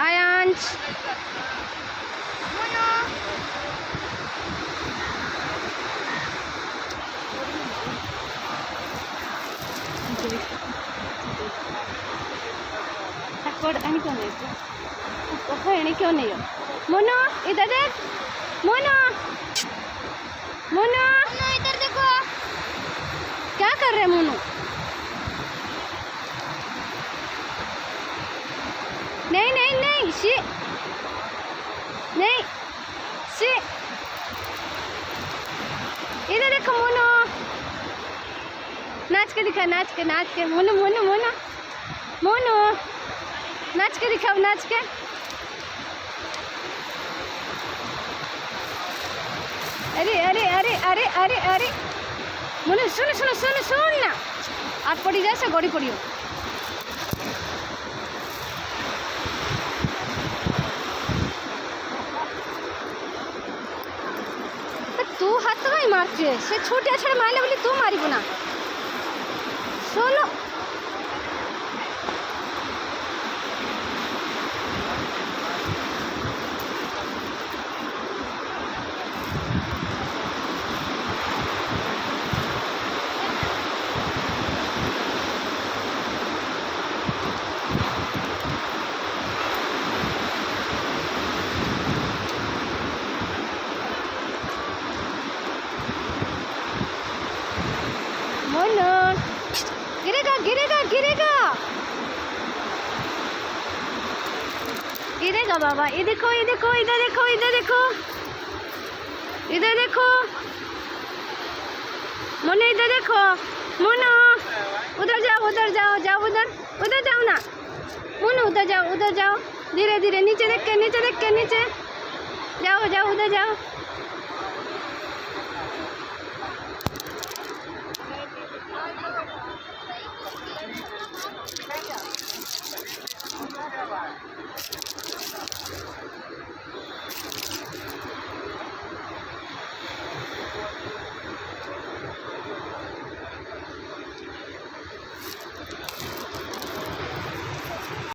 আয়াঞ্চ क्यों नहीं क्यों नहीं हो मोनो इधर देख मोनो मोनो इधर देखो क्या कर रहे मोनो नहीं नहीं नहीं शी नहीं शी इधर देखो मोनो नाच के दिखा नाच के मोनो मोनो मोनो मोनो नाच के दिखाओ नाच के अरे अरे अरे अरे अरे अरे मोनो सुन सुन सुन सुन ना आप पड़ी जाए से गड़ी पड़ियो तू हाथ कहीं मारती है से छोटे छड़े मारले बोली तू मारिबो ना सोनो मोनो गिरेगा गिरेगा गिरेगा गिरेगा बाबा ये देखो ये देखो इधर देखो इधर देखो इधर देखो मोनो इधर देखो मोनो उधर जाओ जाओ उधर उधर जाओ ना मोनो उधर जाओ धीरे धीरे नीचे देख के नीचे जाओ जाओ उधर जाओ